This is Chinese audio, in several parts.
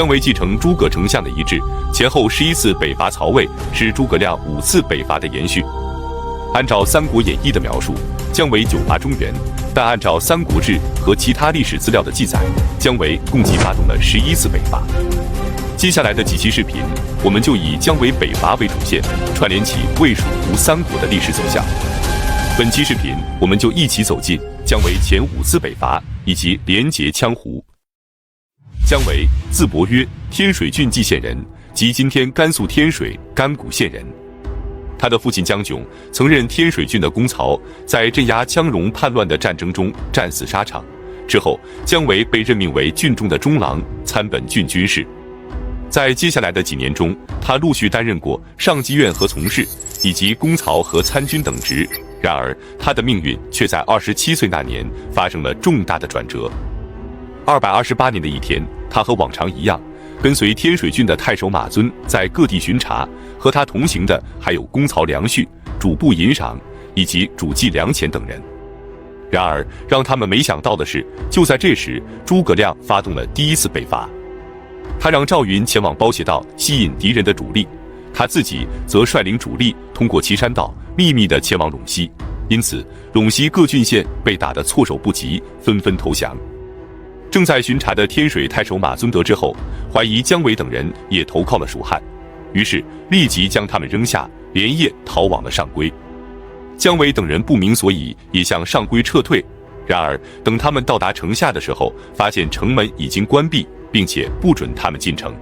姜维继承诸葛丞相的遗志，前后11次北伐曹魏，是诸葛亮5次北伐的延续。按照《三国演义》的描述，姜维久伐中原，但按照《三国志》和其他历史资料的记载，姜维共计发动了11次北伐。接下来的几期视频，我们就以姜维北伐为主线，串联起魏、蜀、吴三国的历史走向。本期视频，我们就一起走进姜维前5次北伐以及连结羌胡。姜维，字伯约，天水郡蓟县人，即今天甘肃天水甘谷县人。他的父亲姜炯曾任天水郡的公曹，在镇压羌戎叛乱的战争中战死沙场。之后，姜维被任命为郡中的中郎，参本郡军事。在接下来的几年中，他陆续担任过上妓院和从事，以及公曹和参军等职。然而，他的命运却在27岁那年发生了重大的转折。228年的一天，他和往常一样，跟随天水郡的太守马尊在各地巡查，和他同行的还有公曹梁旭、主簿尹赏以及主祭梁潜等人。然而，让他们没想到的是，就在这时，诸葛亮发动了第1次北伐。他让赵云前往包斜道吸引敌人的主力，他自己则率领主力通过岐山道秘密地前往陇西，因此陇西各郡县被打得措手不及，纷纷投降。正在巡查的天水太守马尊得知后，怀疑姜维等人也投靠了蜀汉，于是立即将他们扔下，连夜逃往了上邽。姜维等人不明所以，也向上邽撤退。然而等他们到达城下的时候，发现城门已经关闭，并且不准他们进城。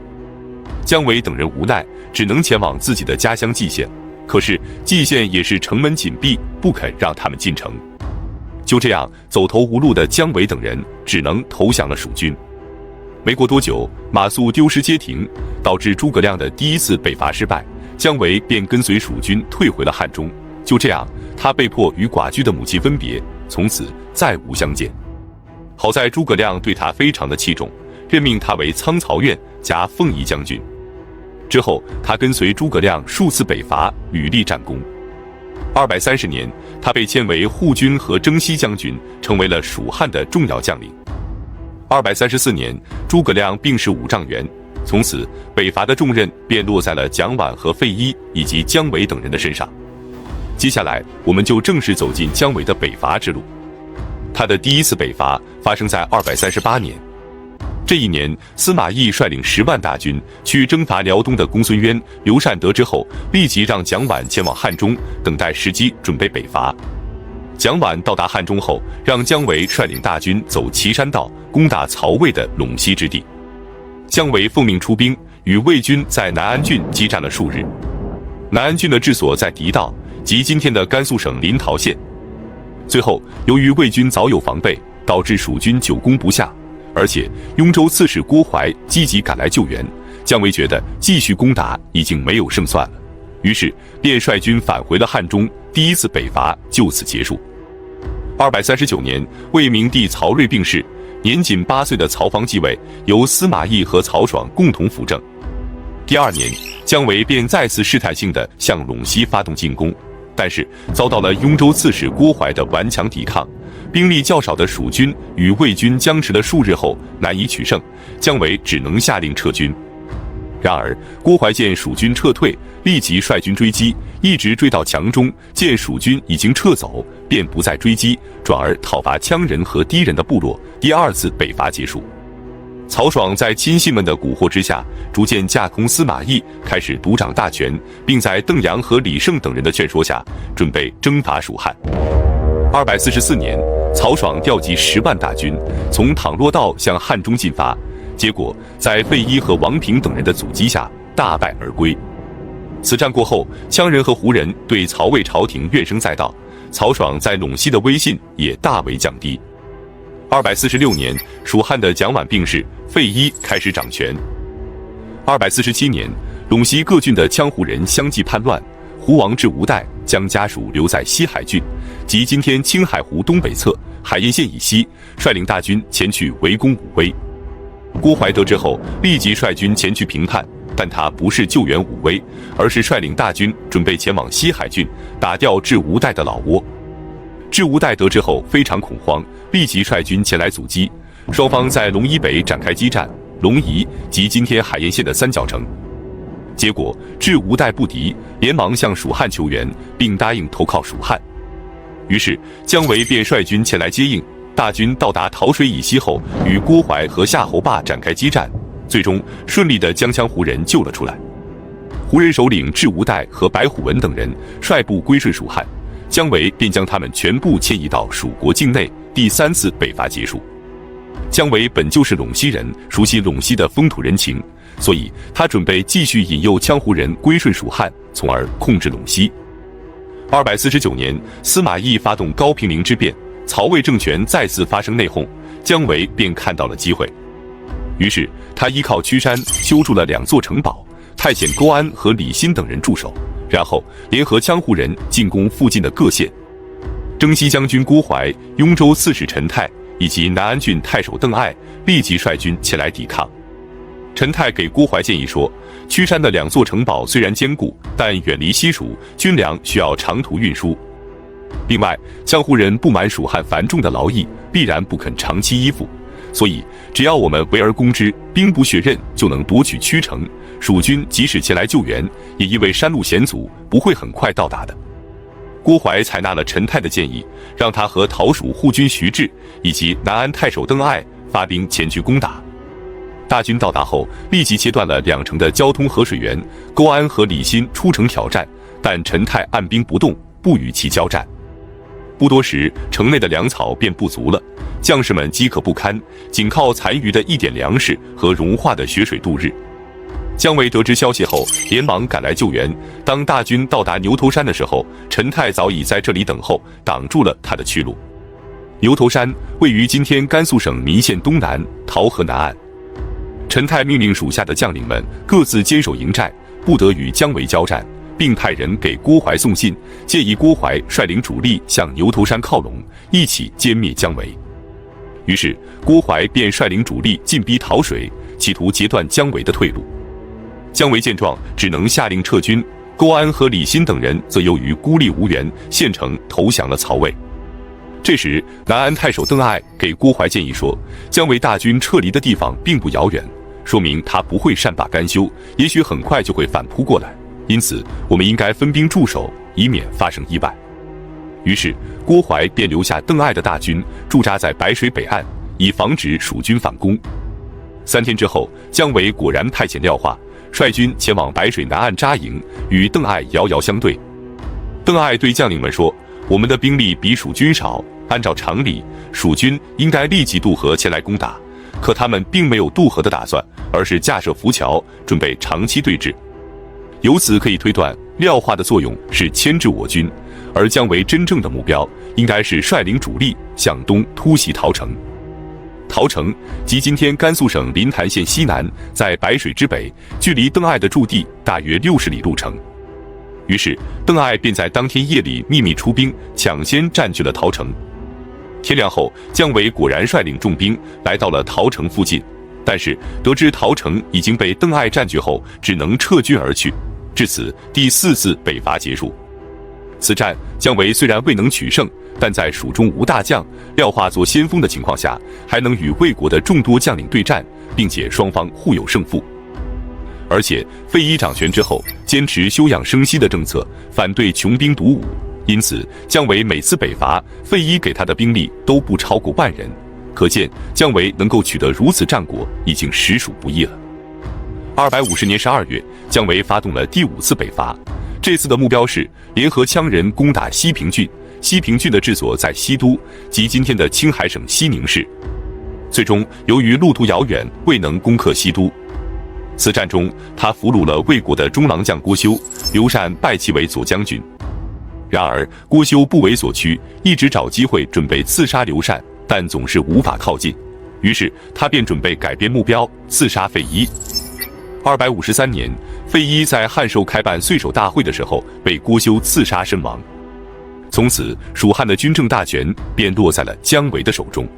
姜维等人无奈，只能前往自己的家乡蓟县，可是蓟县也是城门紧闭，不肯让他们进城。就这样，走投无路的姜维等人只能投降了蜀军。没过多久，马谡丢失街亭，导致诸葛亮的第1次北伐失败，姜维便跟随蜀军退回了汉中。就这样，他被迫与寡居的母亲分别，从此再无相见。好在诸葛亮对他非常的器重，任命他为仓曹院加凤仪将军。之后，他跟随诸葛亮数次北伐，屡立战功。230年，他被迁为护军和征西将军，成为了蜀汉的重要将领。234年，诸葛亮病逝5丈原，从此北伐的重任便落在了蒋琬和费祎以及姜维等人的身上。接下来，我们就正式走进姜维的北伐之路。他的第1次北伐发生在238年。这一年，司马懿率领10万大军去征伐辽东的公孙渊、刘禅得知后，立即让蒋琬前往汉中，等待时机准备北伐。蒋琬到达汉中后，让姜维率领大军走岐山道，攻打曹魏的陇西之地。姜维奉命出兵，与魏军在南安郡激战了数日。南安郡的治所在狄道，即今天的甘肃省临洮县。最后，由于魏军早有防备，导致蜀军久攻不下，而且雍州刺史郭淮积极赶来救援，姜维觉得继续攻打已经没有胜算了，于是便率军返回了汉中，第1次北伐就此结束。239年，魏明帝曹睿病逝，年仅8岁的曹芳继位，由司马懿和曹爽共同辅政。第2年，姜维便再次试探性地向陇西发动进攻，但是遭到了雍州刺史郭淮的顽强抵抗，兵力较少的蜀军与魏军僵持了数日后难以取胜，姜维只能下令撤军。然而郭淮见蜀军撤退，立即率军追击，一直追到强中，见蜀军已经撤走，便不再追击，转而讨伐羌人和氐人的部落。第2次北伐结束。曹爽在亲信们的蛊惑之下，逐渐架空司马懿，开始独掌大权，并在邓阳和李胜等人的劝说下，准备征伐蜀汉。244年，曹爽调集10万大军，从淌洛道向汉中进发，结果在费祎和王平等人的阻击下，大败而归。此战过后，羌人和胡人对曹魏朝廷怨声载道，曹爽在陇西的威信也大为降低。246年，蜀汉的蒋琬病逝，费祎开始掌权。247年，陇西各郡的羌胡人相继叛乱，胡王至吴代将家属留在西海郡，即今天青海湖东北侧海晏县以西，率领大军前去围攻武威。郭淮得知后，立即率军前去平叛，但他不是救援武威，而是率领大军准备前往西海郡，打掉至吴代的老窝。至吴代得知后非常恐慌，立即率军前来阻击，双方在龙一北展开激战，龙夷及今天海盐县的三角城。结果智无代不敌，连忙向蜀汉求援，并答应投靠蜀汉。于是姜维便率军前来接应。大军到达桃水以西后，与郭淮和夏侯霸展开激战，最终顺利地将羌胡人救了出来。胡人首领智无代和白虎文等人率部归顺蜀汉，姜维便将他们全部迁移到蜀国境内。第3次北伐结束。姜维本就是陇西人，熟悉陇西的风土人情，所以他准备继续引诱羌胡人归顺蜀汉，从而控制陇西。249年，司马懿发动高平陵之变，曹魏政权再次发生内讧，姜维便看到了机会，于是他依靠曲山修筑了2座城堡，派遣勾安和李欣等人驻守，然后联合羌胡人进攻附近的各县。征西将军郭淮、雍州刺史陈泰以及南安郡太守邓艾立即率军前来抵抗。陈泰给郭淮建议说，曲山的2座城堡虽然坚固，但远离西蜀，军粮需要长途运输。另外，羌胡人不满蜀汉繁重的劳役，必然不肯长期依附，所以只要我们围而攻之，兵不血刃，就能夺取曲城。蜀军即使前来救援，也因为山路险阻，不会很快到达的。郭淮采纳了陈泰的建议，让他和讨蜀护军徐志以及南安太守邓艾发兵前去攻打。大军到达后，立即切断了2城的交通和水源。勾安和李欣出城挑战，但陈泰按兵不动，不与其交战。不多时，城内的粮草便不足了，将士们饥渴不堪，仅靠残余的一点粮食和融化的雪水度日。姜维得知消息后，连忙赶来救援。当大军到达牛头山的时候，陈泰早已在这里等候，挡住了他的去路。牛头山位于今天甘肃省岷县东南，洮河南岸。陈泰命令属下的将领们各自坚守营寨，不得与姜维交战，并派人给郭淮送信，建议郭淮率领主力向牛头山靠拢，一起歼灭姜维。于是郭淮便率领主力进逼洮水，企图截断姜维的退路。姜维见状，只能下令撤军。勾安和李欣等人则由于孤立无援，献城投降了曹魏。这时，南安太守邓艾给郭淮建议说，姜维大军撤离的地方并不遥远，说明他不会善罢甘休，也许很快就会反扑过来，因此我们应该分兵驻守，以免发生意外。于是郭淮便留下邓艾的大军驻扎在白水北岸，以防止蜀军反攻。3天之后，姜维果然派遣廖化率军前往白水南岸扎营，与邓艾遥遥相对。邓艾对将领们说，我们的兵力比蜀军少，按照常理，蜀军应该立即渡河前来攻打，可他们并没有渡河的打算，而是架设浮桥，准备长期对峙。由此可以推断，廖化的作用是牵制我军，而姜维真正的目标应该是率领主力向东突袭陶城。陶城即今天甘肃省临潭县西南，在白水之北，距离邓艾的驻地大约60里路程。于是邓艾便在当天夜里秘密出兵，抢先占据了陶城。天亮后，姜维果然率领重兵来到了陶城附近，但是得知陶城已经被邓艾占据后，只能撤军而去。至此，第4次北伐结束。此战姜维虽然未能取胜，但在蜀中无大将，廖化做先锋的情况下，还能与魏国的众多将领对战，并且双方互有胜负。而且费祎掌权之后，坚持休养生息的政策，反对穷兵黩武，因此姜维每次北伐，费祎给他的兵力都不超过10000人，可见姜维能够取得如此战果，已经实属不易了。250年12月，姜维发动了第5次北伐，这次的目标是联合羌人攻打西平郡。西平郡的治所在西都，即今天的青海省西宁市。最终由于路途遥远，未能攻克西都。此战中，他俘虏了魏国的中郎将郭修，刘禅拜其为左将军。然而郭修不为所趋，一直找机会准备刺杀刘禅，但总是无法靠近。于是他便准备改变目标，刺杀费祎。253年，费祎在汉寿开办岁首大会的时候，被郭修刺杀身亡。从此，蜀汉的军政大权便落在了姜维的手中。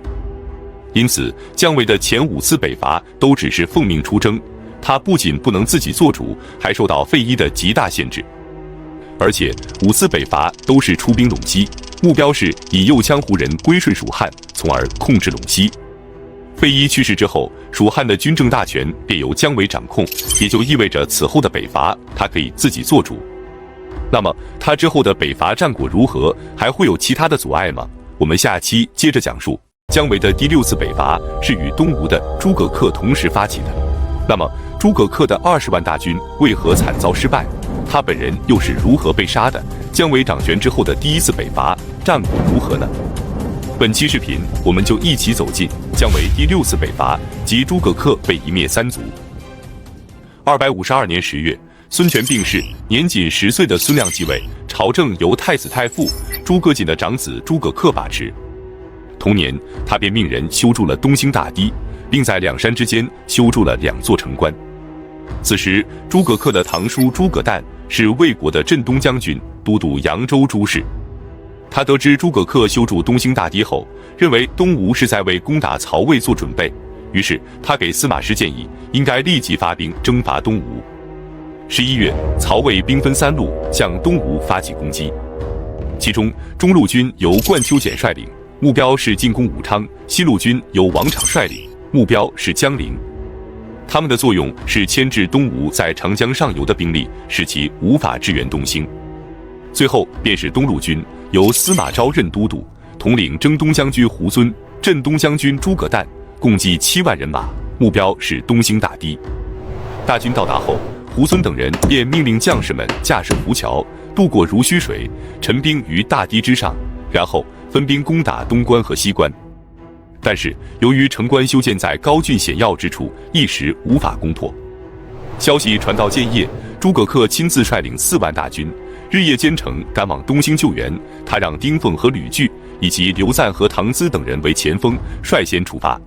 因此，姜维的前5次北伐都只是奉命出征，他不仅不能自己做主，还受到费祎的极大限制。而且5次北伐都是出兵陇西，目标是引诱羌胡人归顺蜀汉，从而控制陇西。费祎去世之后，蜀汉的军政大权便由姜维掌控，也就意味着此后的北伐他可以自己做主。那么他之后的北伐战果如何？还会有其他的阻碍吗？我们下期接着讲述。姜维的第6次北伐是与东吴的诸葛恪同时发起的。那么诸葛恪的20万大军为何惨遭失败？他本人又是如何被杀的？姜维掌权之后的第1次北伐战果如何呢？本期视频我们就一起走进姜维第6次北伐及诸葛恪被一灭三族。252年10月，孙权病逝，年仅10岁的孙亮继位，朝政由太子太傅诸葛瑾的长子诸葛恪把持。同年，他便命人修筑了东兴大堤，并在两山之间修筑了2座城关。此时，诸葛恪的堂叔诸葛诞是魏国的镇东将军，都督扬州诸事。他得知诸葛恪修筑东兴大堤后，认为东吴是在为攻打曹魏做准备，于是他给司马师建议，应该立即发兵征伐东吴。11月，曹魏兵分3路向东吴发起攻击，其中中路军由冠丘俭率领，目标是进攻武昌；西路军由王昶率领，目标是江陵。他们的作用是牵制东吴在长江上游的兵力，使其无法支援东兴。最后便是东路军，由司马昭任都督，统领征东将军胡遵、镇东将军诸葛诞，共计7万人马，目标是东兴大堤。大军到达后，胡遵等人便命令将士们架设浮桥，渡过濡须水，陈兵于大堤之上，然后分兵攻打东关和西关。但是由于城关修建在高峻险要之处，一时无法攻破。消息传到建业，诸葛恪亲自率领4万大军，日夜兼程赶往东兴救援。他让丁奉和吕据以及刘赞和唐咨等人为前锋，率先出发。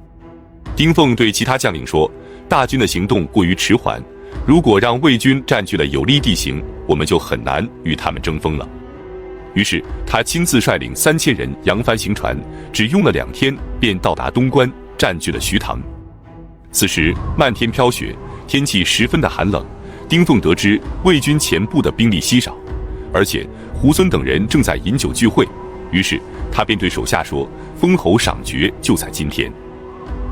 丁奉对其他将领说，大军的行动过于迟缓，如果让魏军占据了有利地形，我们就很难与他们争锋了。于是他亲自率领3000人扬帆行船，只用了2天便到达东关，占据了徐塘。此时漫天飘雪，天气十分的寒冷。丁奉得知魏军前部的兵力稀少，而且胡遵等人正在饮酒聚会，于是他便对手下说，封侯赏爵就在今天。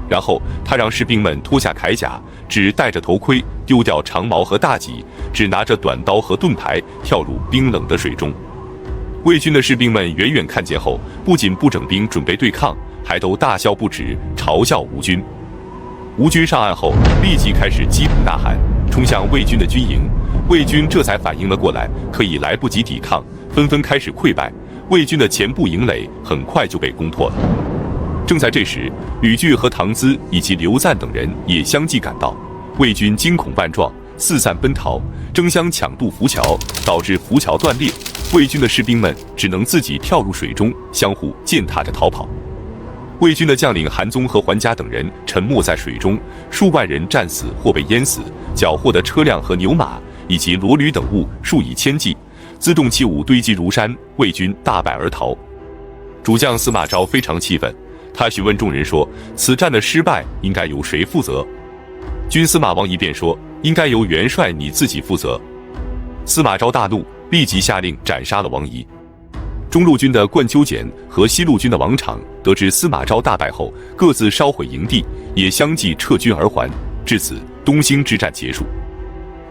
然后他让士兵们脱下铠甲，只戴着头盔，丢掉长矛和大戟，只拿着短刀和盾牌，跳入冰冷的水中。魏军的士兵们远远看见后，不仅不整兵准备对抗，还都大笑不止，嘲笑吴军。吴军上岸后，立即开始击鼓呐喊，冲向魏军的军营。魏军这才反应了过来，可以来不及抵抗，纷纷开始溃败。魏军的前部营垒很快就被攻破了。正在这时，吕据和唐咨以及刘赞等人也相继赶到，魏军惊恐万状，四散奔逃，争相抢渡浮桥，导致浮桥断裂。魏军的士兵们只能自己跳入水中，相互践踏着逃跑。魏军的将领韩宗和桓嘉等人沉没在水中，数万人战死或被淹死，缴获的车辆和牛马以及骡驴等物数以千计，辎重器物堆积如山，魏军大败而逃。主将司马昭非常气愤，他询问众人说，此战的失败应该由谁负责？军司马王仪便说，应该由元帅你自己负责。司马昭大怒，立即下令斩杀了王仪。中路军的冠丘俭和西路军的王昶得知司马昭大败后，各自烧毁营地，也相继撤军而还。至此，东兴之战结束。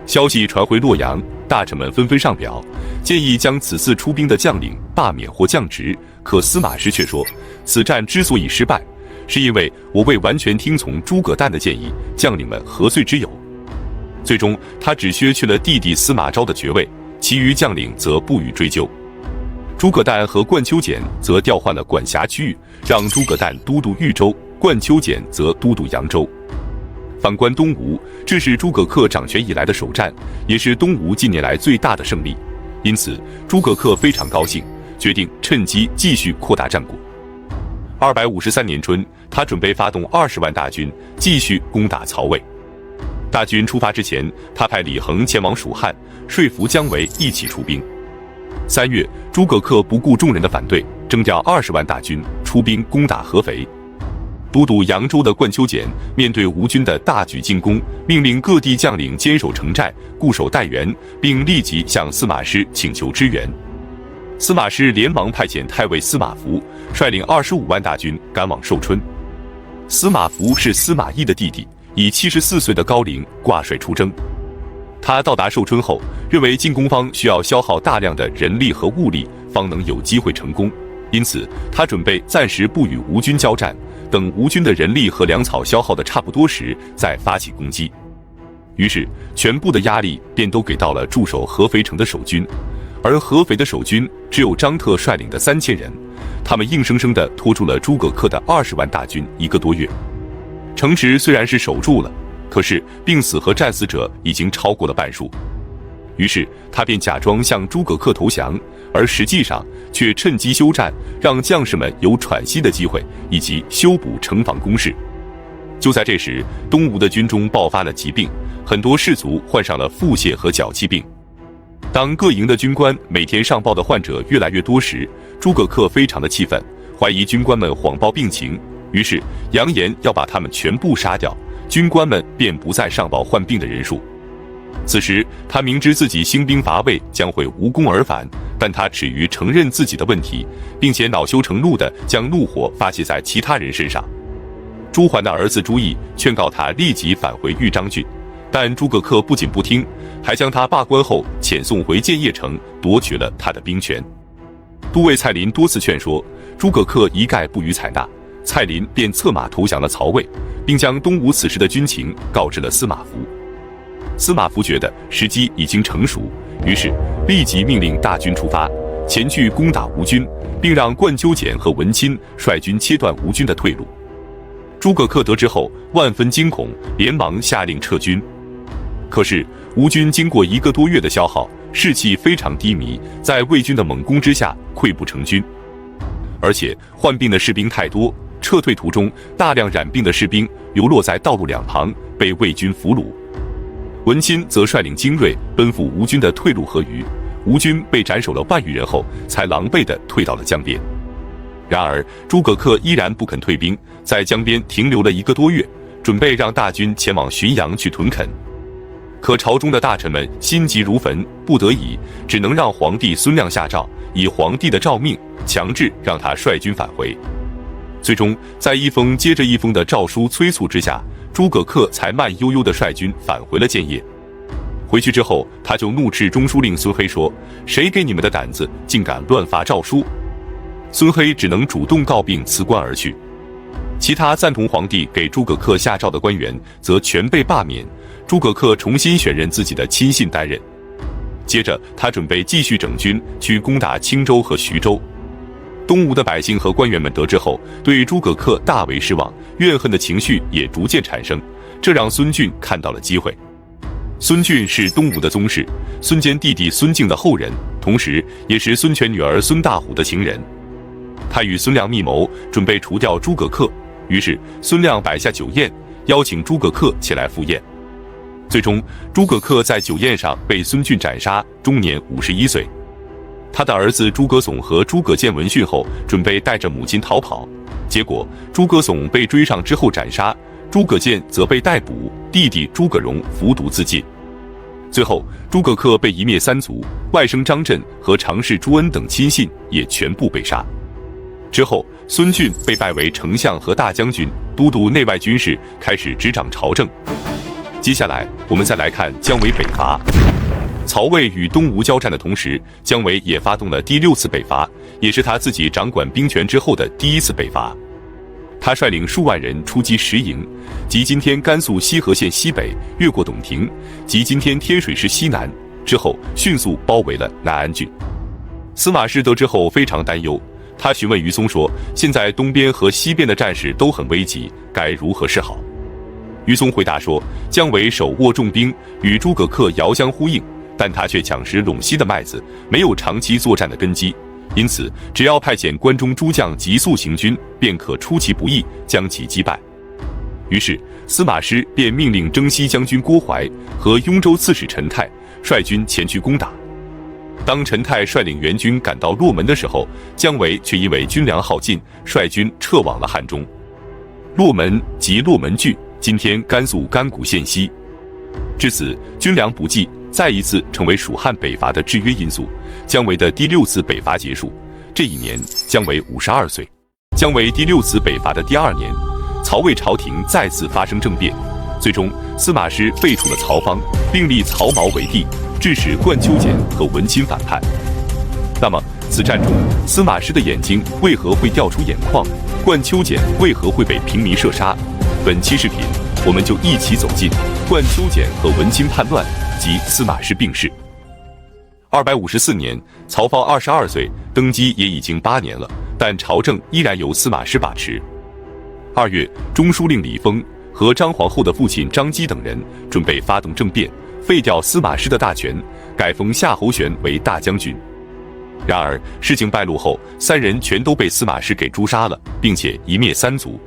消息传回洛阳，大臣们纷纷上表，建议将此次出兵的将领罢免或降职。可司马师却说，此战之所以失败，是因为我未完全听从诸葛诞的建议，将领们何罪之有？最终，他只削去了弟弟司马昭的爵位，其余将领则不予追究。诸葛诞和冠丘俭则调换了管辖区域，让诸葛诞都督豫州，冠丘俭则都督扬州。反观东吴，这是诸葛恪掌权以来的首战，也是东吴近年来最大的胜利，因此诸葛恪非常高兴，决定趁机继续扩大战果。253年春，他准备发动20万大军，继续攻打曹魏。大军出发之前，他派李恒前往蜀汉，说服姜维一起出兵。3月，诸葛恪不顾众人的反对，征调20万大军出兵攻打合肥。都督扬州的冠丘俭面对吴军的大举进攻，命令各地将领坚守城寨，固守待援，并立即向司马师请求支援。司马师连忙派遣太尉司马孚率领25万大军赶往寿春。司马孚是司马懿的弟弟，以74岁的高龄挂帅出征。他到达寿春后，认为进攻方需要消耗大量的人力和物力，方能有机会成功，因此他准备暂时不与吴军交战，等吴军的人力和粮草消耗的差不多时再发起攻击。于是全部的压力便都给到了驻守合肥城的守军，而合肥的守军只有张特率领的3000人，他们硬生生地拖住了诸葛恪的20万大军1个多月。城池虽然是守住了，可是病死和战死者已经超过了半数。于是他便假装向诸葛恪投降，而实际上却趁机休战，让将士们有喘息的机会，以及修补城防工事。就在这时，东吴的军中爆发了疾病，很多士卒患上了腹泻和脚气病。当各营的军官每天上报的患者越来越多时，诸葛恪非常的气愤，怀疑军官们谎报病情，于是扬言要把他们全部杀掉，军官们便不再上报患病的人数。此时他明知自己兴兵伐魏将会无功而返，但他耻于承认自己的问题，并且恼羞成怒地将怒火发泄在其他人身上。朱桓的儿子朱毅劝告他立即返回豫章郡，但诸葛恪不仅不听，还将他罢官后遣送回建业城，夺取了他的兵权。都尉蔡林多次劝说，诸葛恪一概不予采纳，蔡林便策马投降了曹魏，并将东吴此时的军情告知了司马孚。司马孚觉得时机已经成熟，于是立即命令大军出发，前去攻打吴军，并让灌鸠简和文钦率军切断吴军的退路。诸葛恪得知后万分惊恐，连忙下令撤军。可是吴军经过1个多月的消耗，士气非常低迷，在魏军的猛攻之下溃不成军。而且患病的士兵太多，撤退途中大量染病的士兵流落在道路两旁，被魏军俘虏。文钦则率领精锐奔赴吴军的退路河鱼，吴军被斩首了万余人后，才狼狈地退到了江边。然而诸葛恪依然不肯退兵，在江边停留了1个多月，准备让大军前往浔阳去屯垦。可朝中的大臣们心急如焚，不得已只能让皇帝孙亮下诏，以皇帝的诏命强制让他率军返回。最终在一封接着一封的诏书催促之下，诸葛恪才慢悠悠地率军返回了建业。回去之后，他就怒斥中书令孙黑说：“谁给你们的胆子，竟敢乱发诏书？”孙黑只能主动告病辞官而去。其他赞同皇帝给诸葛恪下诏的官员则全被罢免，诸葛恪重新选任自己的亲信担任。接着他准备继续整军去攻打青州和徐州。东吴的百姓和官员们得知后，对诸葛恪大为失望，怨恨的情绪也逐渐产生，这让孙峻看到了机会。孙峻是东吴的宗室，孙坚弟弟孙敬的后人，同时也是孙权女儿孙大虎的情人。他与孙亮密谋，准备除掉诸葛恪，于是孙亮摆下酒宴，邀请诸葛恪前来赴宴。最终诸葛恪在酒宴上被孙峻斩杀，终年51岁。他的儿子诸葛悚和诸葛建闻讯后，准备带着母亲逃跑，结果诸葛悚被追上之后斩杀，诸葛建则被逮捕，弟弟诸葛荣服毒自尽。最后诸葛恪被一灭三族，外甥张震和常侍朱恩等亲信也全部被杀。之后孙峻被拜为丞相和大将军，都督内外军事，开始执掌朝政。接下来我们再来看姜维北伐。曹魏与东吴交战的同时，姜维也发动了第6次北伐，也是他自己掌管兵权之后的第1次北伐。他率领数万人出击石营，即今天甘肃西河县西北，越过董亭，即今天天水市西南，之后迅速包围了南安郡。司马师得知后非常担忧，他询问于嵩说：“现在东边和西边的战事都很危急，该如何是好？”于嵩回答说：“姜维手握重兵，与诸葛恪遥相呼应，但他却抢食陇西的麦子，没有长期作战的根基，因此只要派遣关中诸将急速行军，便可出其不意，将其击败。”于是司马师便命令征西将军郭淮和雍州刺史陈泰率军前去攻打。当陈泰率领援军赶到洛门的时候，姜维却因为军粮耗尽，率军撤往了汉中。洛门即洛门郡，今天甘肃甘谷县西。至此军粮不济，再一次成为蜀汉北伐的制约因素。姜维的第6次北伐结束，这一年姜维52岁。姜维第6次北伐的第2年，曹魏朝廷再次发生政变，最终司马师废除了曹芳，并立曹髦为帝，致使冠丘俭和文钦反叛。那么，此战中，司马师的眼睛为何会掉出眼眶？冠丘俭为何会被平民射杀？本期视频，我们就一起走进冠丘俭和文钦叛乱及司马师病逝。254年，曹芳22岁，登基也已经8年了，但朝政依然由司马师把持。2月，中书令李丰和张皇后的父亲张基等人准备发动政变，废掉司马师的大权，改封夏侯玄为大将军。然而，事情败露后，3人全都被司马师给诛杀了，并且一灭3族。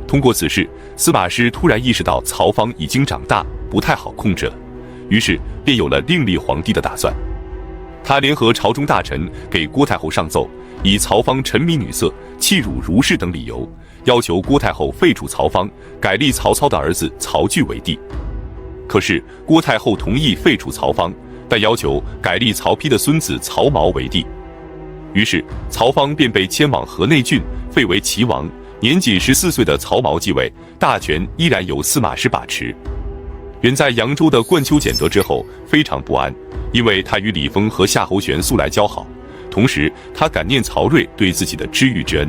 通过此事，司马师突然意识到曹芳已经长大，不太好控制了，于是便有了另立皇帝的打算。他联合朝中大臣给郭太后上奏，以曹芳沉迷女色、欺辱儒士等理由，要求郭太后废除曹芳，改立曹操的儿子曹据为帝。可是郭太后同意废除曹芳，但要求改立曹丕的孙子曹髦为帝。于是曹芳便被迁往河内郡，废为齐王。年仅14岁的曹髦继位，大权依然由司马师把持。远在扬州的冠丘俭得知后非常不安，因为他与李丰和夏侯玄素来交好，同时他感念曹睿对自己的知遇之恩。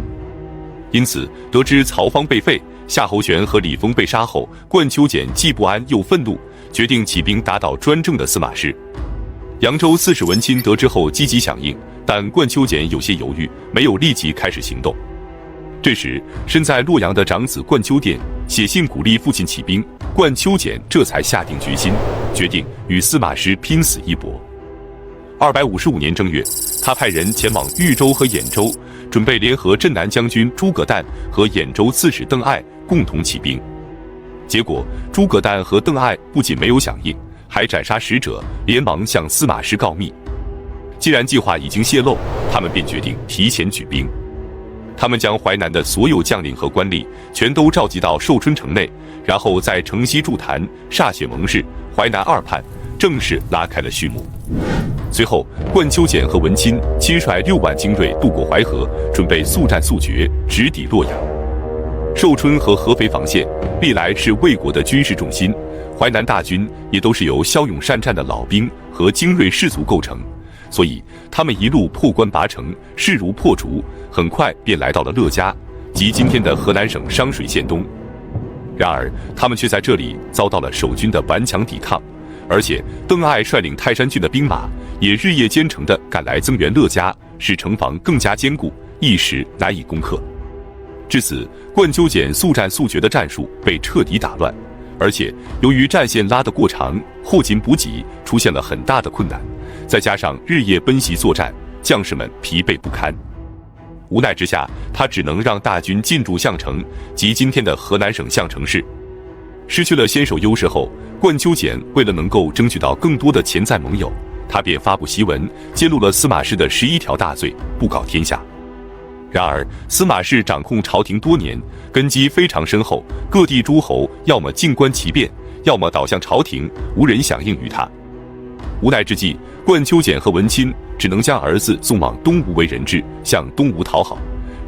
因此得知曹芳被废，夏侯玄和李丰被杀后，冠丘俭既不安又愤怒，决定起兵打倒专政的司马师。扬州刺史文钦得知后积极响应，但冠丘俭有些犹豫，没有立即开始行动。这时，身在洛阳的长子冠丘殿写信鼓励父亲起兵，冠丘俭这才下定决心，决定与司马师拼死一搏。255年正月，他派人前往豫州和兖州，准备联合镇南将军诸葛诞和兖州刺史邓艾共同起兵。结果，诸葛诞和邓艾不仅没有响应，还斩杀使者，连忙向司马师告密。既然计划已经泄露，他们便决定提前举兵。他们将淮南的所有将领和官吏全都召集到寿春城内，然后在城西筑坛，歃血盟誓，淮南2叛正式拉开了序幕。随后，冠丘俭和文钦亲率6万精锐渡过淮河，准备速战速决，直抵洛阳。寿春和合肥防线历来是魏国的军事重心，淮南大军也都是由骁勇善战的老兵和精锐士卒构成，所以他们一路破关拔城，势如破竹，很快便来到了乐嘉，即今天的河南省商水县东。然而，他们却在这里遭到了守军的顽强抵抗，而且邓艾率领泰山郡的兵马也日夜兼程地赶来增援乐嘉，使城防更加坚固，一时难以攻克。至此，冠丘俭速战速决的战术被彻底打乱，而且由于战线拉得过长，后勤补给出现了很大的困难，再加上日夜奔袭作战，将士们疲惫不堪。无奈之下，他只能让大军进驻项城，即今天的河南省项城市。失去了先手优势后，冠丘俭为了能够争取到更多的潜在盟友，他便发布檄文，揭露了司马氏的11条大罪，布告天下。然而，司马氏掌控朝廷多年，根基非常深厚，各地诸侯要么静观其变，要么倒向朝廷，无人响应于他。无奈之际，冠丘俭和文钦只能将儿子送往东吴为人质，向东吴讨好。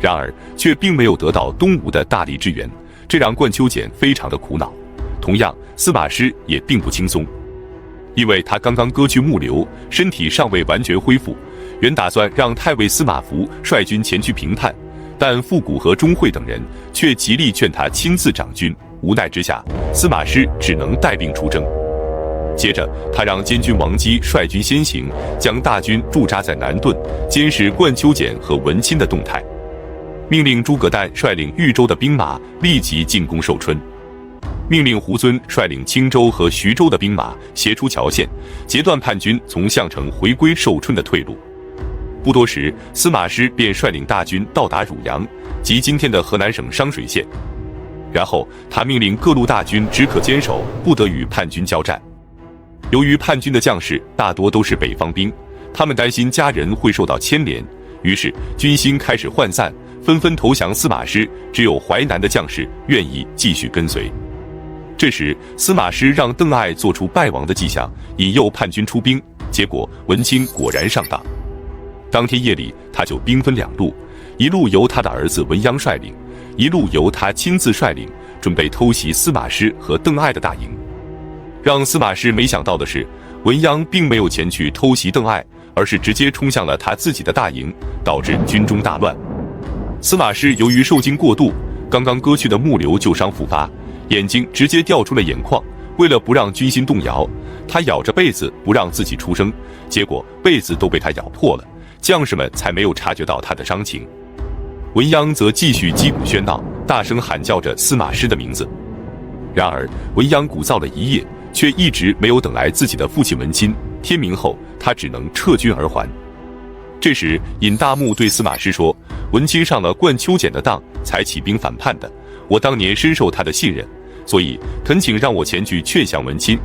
然而，却并没有得到东吴的大力支援，这让冠丘俭非常的苦恼。同样，司马师也并不轻松，因为他刚刚割去木瘤，身体尚未完全恢复。原打算让太尉司马孚率军前去平叛，但傅古和钟会等人却极力劝他亲自掌军。无奈之下，司马师只能带兵出征。接着，他让监军王基率军先行，将大军驻扎在南顿，监视冠丘俭和文钦的动态，命令诸葛诞率领豫州的兵马立即进攻寿春，命令胡遵率领青州和徐州的兵马斜出谯县，截断叛军从项城回归寿春的退路。不多时，司马师便率领大军到达汝阳，即今天的河南省商水县。然后，他命令各路大军只可坚守，不得与叛军交战。由于叛军的将士大多都是北方兵，他们担心家人会受到牵连，于是军心开始涣散，纷纷投降司马师，只有淮南的将士愿意继续跟随。这时，司马师让邓艾做出败亡的迹象，引诱叛军出兵，结果文钦果然上当。当天夜里，他就兵分2路，一路由他的儿子文鸯率领，一路由他亲自率领，准备偷袭司马师和邓艾的大营。让司马师没想到的是，文鸯并没有前去偷袭邓艾，而是直接冲向了他自己的大营，导致军中大乱。司马师由于受惊过度，刚刚割去的木瘤旧伤复发，眼睛直接掉出了眼眶。为了不让军心动摇，他咬着被子不让自己出声，结果被子都被他咬破了，将士们才没有察觉到他的伤情。文鸯则继续击鼓喧闹，大声喊叫着司马师的名字。然而文鸯鼓噪了一夜，却一直没有等来自己的父亲文钦。天明后，他只能撤军而还。这时尹大木对司马师说，文钦上了冠秋俭的当，才起兵反叛的，我当年深受他的信任，所以恳请让我前去劝降文钦。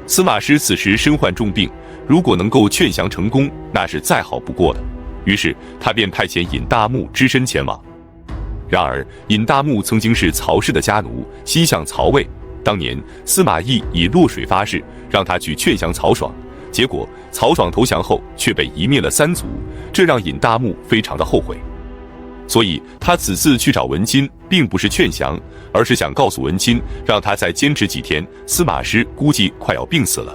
司马师此时身患重病，如果能够劝降成功，那是再好不过的。于是他便派遣尹大木只身前往。然而尹大木曾经是曹氏的家奴，心向曹魏。当年司马懿以落水发誓，让他去劝降曹爽，结果曹爽投降后却被夷灭了3族，这让尹大木非常的后悔。所以他此次去找文钦，并不是劝降，而是想告诉文钦，让他再坚持几天，司马师估计快要病死了。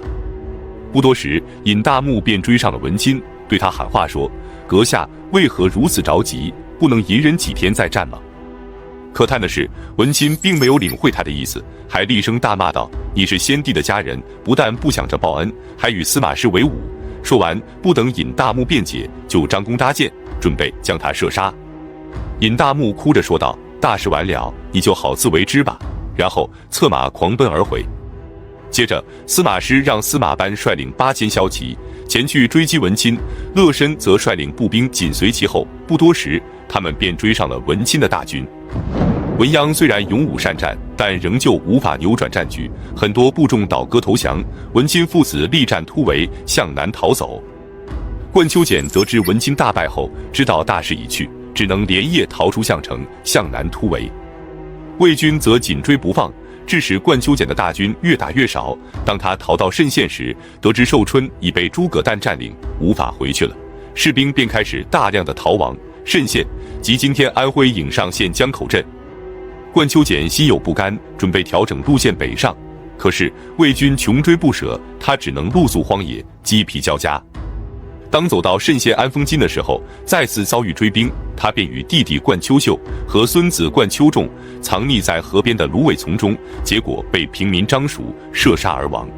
不多时，尹大木便追上了文钦，对他喊话说，阁下为何如此着急，不能隐忍几天再战吗？可叹的是，文钦并没有领会他的意思，还厉声大骂道，你是先帝的家人，不但不想着报恩，还与司马师为伍。说完，不等尹大木辩解，就张弓搭箭，准备将他射杀。尹大木哭着说道，大事完了，你就好自为之吧。然后策马狂奔而回。接着司马师让司马班率领8000骁骑前去追击文钦，乐申则率领步兵紧随其后。不多时，他们便追上了文钦的大军。文鸯虽然勇武善战，但仍旧无法扭转战局，很多部众倒戈投降，文钦父子力战突围，向南逃走。冠秋俭得知文钦大败后，知道大势已去，只能连夜逃出项城，向南突围。魏军则紧追不放，致使冠秋俭的大军越打越少。当他逃到慎县时，得知寿春已被诸葛诞占领，无法回去了，士兵便开始大量的逃亡。慎县即今天安徽颍上县江口镇。冠秋俭心有不甘，准备调整路线北上，可是魏军穷追不舍，他只能露宿荒野，鸡皮交加。当走到慎县安丰津的时候，再次遭遇追兵，他便与弟弟冠秋秀和孙子冠秋仲藏匿在河边的芦苇丛中，结果被平民张蜀射杀而亡。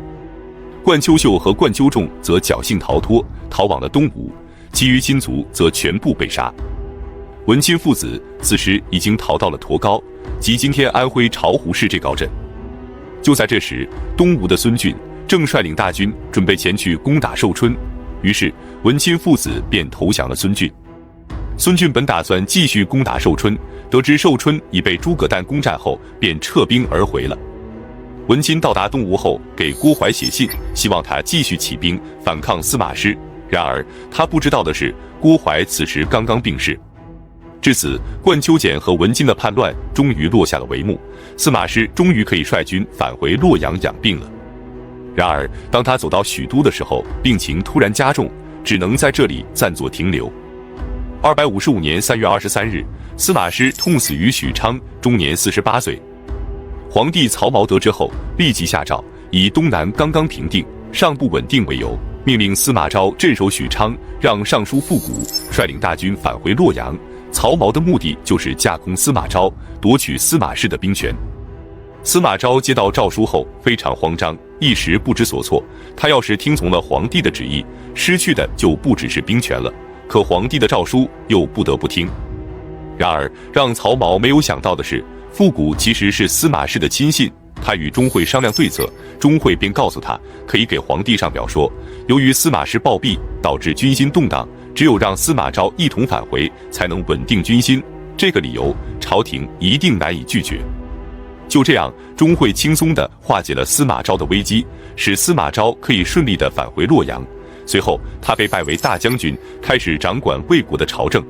冠秋秀和冠秋仲则侥幸逃脱，逃往了东吴，其余亲族则全部被杀。文钦父子此时已经逃到了驼高，即今天安徽巢湖市这高镇。就在这时，东吴的孙峻正率领大军准备前去攻打寿春，于是文钦父子便投降了孙峻。孙峻本打算继续攻打寿春，得知寿春已被诸葛诞攻占后，便撤兵而回了。文钦到达东吴后，给郭淮写信，希望他继续起兵反抗司马师。然而他不知道的是，郭淮此时刚刚病逝。至此，冠秋俭和文钦的叛乱终于落下了帷幕，司马师终于可以率军返回洛阳养病了。然而当他走到许都的时候，病情突然加重，只能在这里暂作停留。255年3月23日，司马师痛死于许昌，终年48岁。皇帝曹髦得知后，立即下诏，以东南刚刚平定，尚不稳定为由，命令司马昭镇守许昌，让尚书傅古率领大军返回洛阳。曹髦的目的就是架空司马昭，夺取司马氏的兵权。司马昭接到诏书后非常慌张，一时不知所措。他要是听从了皇帝的旨意，失去的就不只是兵权了，可皇帝的诏书又不得不听。然而让曹髦没有想到的是，傅古其实是司马氏的亲信。他与钟会商量对策，钟会便告诉他，可以给皇帝上表说，由于司马师暴毙，导致军心动荡，只有让司马昭一同返回，才能稳定军心。这个理由，朝廷一定难以拒绝。就这样，钟会轻松地化解了司马昭的危机，使司马昭可以顺利地返回洛阳。随后，他被拜为大将军，开始掌管魏国的朝政。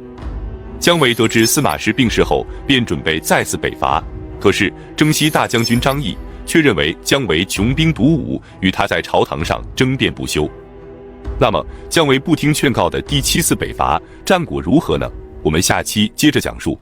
姜维得知司马师病逝后，便准备再次北伐。可是征西大将军张翼却认为姜维穷兵黩武，与他在朝堂上争辩不休。那么姜维不听劝告的第7次北伐，战果如何呢？我们下期接着讲述。